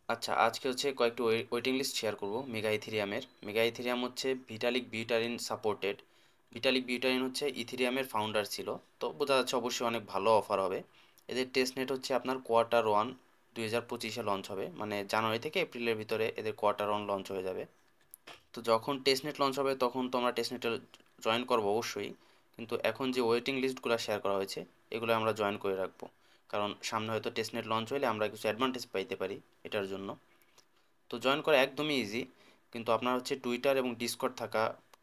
আচ্ছা, আজকে হচ্ছে কয়েকটি ওয়েটিং লিস্ট শেয়ার করব মেগা ইথেরিয়ামের। মেগা ইথেরিয়াম হচ্ছে ভিটালিক বিউটারিন সাপোর্টেড। ভিটালিক বিউটারিন হচ্ছে ইথেরিয়ামের ফাউন্ডার ছিল। তো বোঝা যাচ্ছে অবশ্যই অনেক ভালো অফার হবে। এদের টেস্ট নেট হচ্ছে আপনার কোয়ার্টার 1 2025-এ লঞ্চ হবে, মানে জানুয়ারি থেকে এপ্রিলের ভিতরে এদের কোয়ার্টার 1 লঞ্চ হয়ে যাবে। তো যখন টেস্ট নেট লঞ্চ হবে তখন তো আমরা টেস্ট নেটে জয়েন করবো অবশ্যই, কিন্তু এখন যে ওয়েটিং লিস্টগুলো শেয়ার করা হয়েছে এগুলো আমরা জয়েন করে রাখবো, কারণ সামনে হয়তো টেস্ট নেট লঞ্চ হলে আমরা কিছু অ্যাডভান্টেজ পাইতে পারি এটার জন্য। তো জয়েন করা একদমই ইজি, কিন্তু আপনার হচ্ছে টুইটার এবং ডিসকর্ড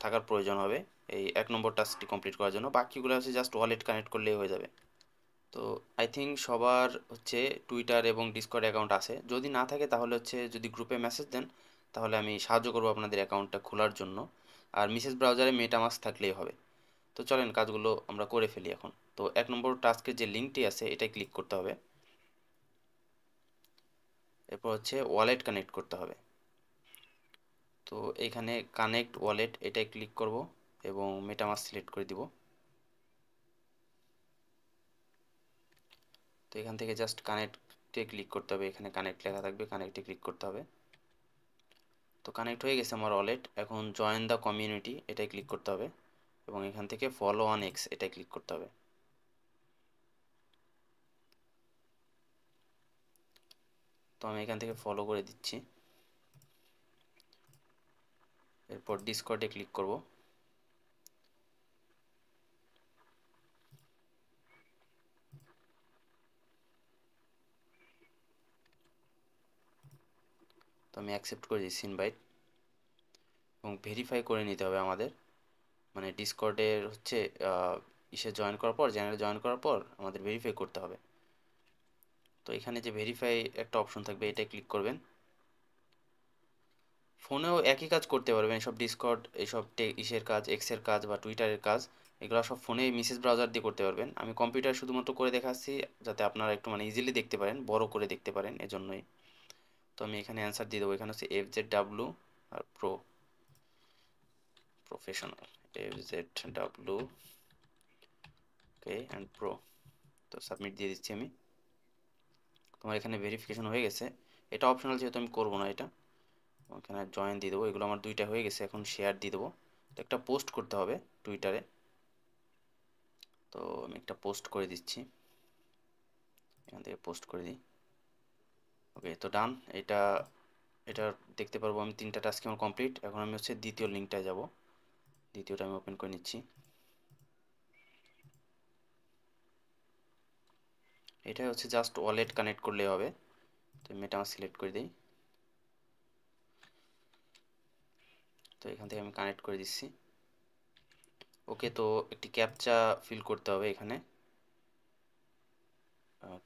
থাকার প্রয়োজন হবে এই 1 নম্বর টাস্কটি কমপ্লিট করার জন্য। বাকিগুলো হচ্ছে জাস্ট ওয়ালেট কানেক্ট করলেই হয়ে যাবে। তো আই থিঙ্ক সবার হচ্ছে টুইটার এবং ডিসকর্ড অ্যাকাউন্ট আছে। যদি না থাকে তাহলে হচ্ছে যদি গ্রুপে মেসেজ দেন তাহলে আমি সাহায্য করবো আপনাদের অ্যাকাউন্টটা খোলার জন্য। আর মিসেস ব্রাউজারে মেটামাস্ক থাকলেই হবে। তো চলেন কাজগুলো আমরা করে ফেলি এখন। তো 1 নম্বর টাস্কের যে লিঙ্কটি আছে এটাই ক্লিক করতে হবে। এরপর হচ্ছে ওয়ালেট কানেক্ট করতে হবে। তো এইখানে কানেক্ট ওয়ালেট এটাই ক্লিক করব এবং মেটামাস্ক সিলেক্ট করে দিব। তো এখান থেকে জাস্ট কানেক্টে ক্লিক করতে হবে, এখানে কানেক্ট লেখা থাকবে, কানেক্টে ক্লিক করতে হবে। তো কানেক্ট হয়ে গেছে আমার ওয়ালেট। এখন জয়েন দ্য কমিউনিটি এটাই ক্লিক করতে হবে এবং এখান থেকে ফলো অন এক্স এটাই ক্লিক করতে হবে। তো আমি এখান থেকে ফলো করে দিচ্ছি। এরপর ডিসকর্ডে ক্লিক করব। তো আমি অ্যাকসেপ্ট করে দিচ্ছি ইনভাইট, এবং ভেরিফাই করে নিতে হবে আমাদের, মানে ডিসকর্ডের হচ্ছে ইসে জয়েন করার পর, চ্যানেলে জয়েন করার পর আমাদের ভেরিফাই করতে হবে। তো এখানে যে ভেরিফাই একটা অপশন থাকবে এটাই ক্লিক করবেন। ফোনেও একই কাজ করতে পারবেন, এসব ডিসকর্ড, এইসব ইসের কাজ, এক্সের কাজ বা টুইটারের কাজ, এগুলো সব ফোনে মেসেজ ব্রাউজার দিয়ে করতে পারবেন। আমি কম্পিউটার শুধুমাত্র করে দেখাচ্ছি যাতে আপনারা একটু মানে ইজিলি দেখতে পারেন, বড় করে দেখতে পারেন এজন্যই। তো আমি এখানে অ্যান্সার দিয়ে দেবো। এখানে হচ্ছে FZW আর professional, FZW okay and pro. তো সাবমিট দিয়ে দিচ্ছি আমি। তোমার এখানে ভেরিফিকেশন হয়ে গেছে। এটা অপশনাল যেহেতু আমি করবো না এটা। ওখানে জয়েন দিয়ে দেবো। এগুলো আমার দুইটা হয়ে গেছে, এখন শেয়ার দিয়ে দেবো। তো একটা পোস্ট করতে হবে টুইটারে। তো আমি একটা পোস্ট করে দিচ্ছি, এখান থেকে পোস্ট করে দিই। ওকে, তো ডান। এটা এটা দেখতে পারবো আমি 3টা টাস্ক আমার কমপ্লিট। এখন আমি হচ্ছে দ্বিতীয় লিঙ্কটায় যাব। দ্বিতীয়টা আমি ওপেন করে নিচ্ছি। এটা হচ্ছে জাস্ট ওয়ালেট কানেক্ট করলেই হবে। তো মেটামাস্ক সিলেক্ট করে দিই। তো এখান থেকে আমি কানেক্ট করে দিচ্ছি। ওকে, তো একটি ক্যাপচা ফিল করতে হবে এখানে।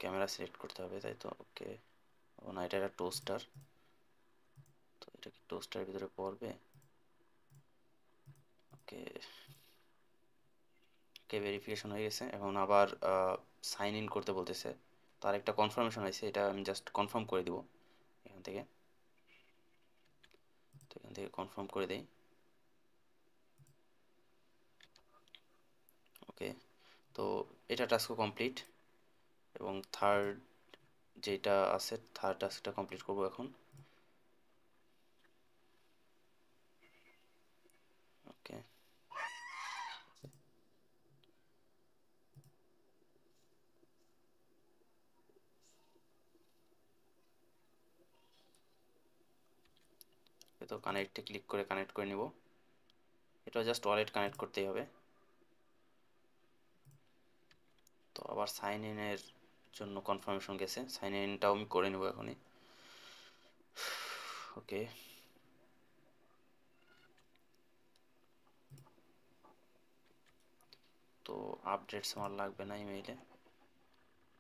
ক্যামেরা সিলেক্ট করতে হবে, তাই তো? ওকে। ও না, এটা একটা টোস্টার। তো এটা কি টোস্টারের ভিতরে পড়বে? ওকে। ওকে, ভেরিফিকেশন হয়ে গেছে। এখন আবার সাইন ইন করতে বলতেছে। তার একটা কনফার্মেশন আছে, এটা আমি জাস্ট কনফার্ম করে দিব এখান থেকে। তো এখান থেকে কনফার্ম করে দেই। ওকে, তো এটা টাস্কও কমপ্লিট। এবং যেটা আছে থার্ড টাস্কটা কমপ্লিট করব এখন। ওকে, তো কানেক্টে ক্লিক করে কানেক্ট করে নিব। এটা জাস্ট ওয়ালেট কানেক্ট করতেই হবে। তো আবার সাইন ইনের জন্য কনফার্মেশন গেছে, সাইন ইনটাও আমি করে নেব এখনই। ওকে, তো আপডেটস আমার লাগবে না ইমেইলে।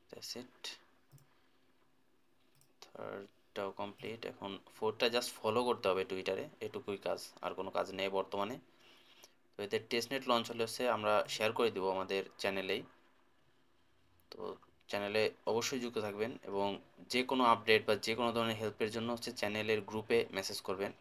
That's it. থার্ডটাও কমপ্লিট। এখন ফোরটা জাস্ট ফলো করতে হবে টুইটারে, এটুকুই কাজ, আর কোনো কাজ নেই বর্তমানে। তো এদের টেস্টনেট লঞ্চ হলে হচ্ছে আমরা শেয়ার করে দিব আমাদের চ্যানেলেই। তো চ্যানেলে অবশ্যই যুক্ত থাকবেন এবং যে কোনো আপডেট বা যে কোনো ধরনের হেল্পের জন্য হচ্ছে চ্যানেলের গ্রুপে মেসেজ করবেন।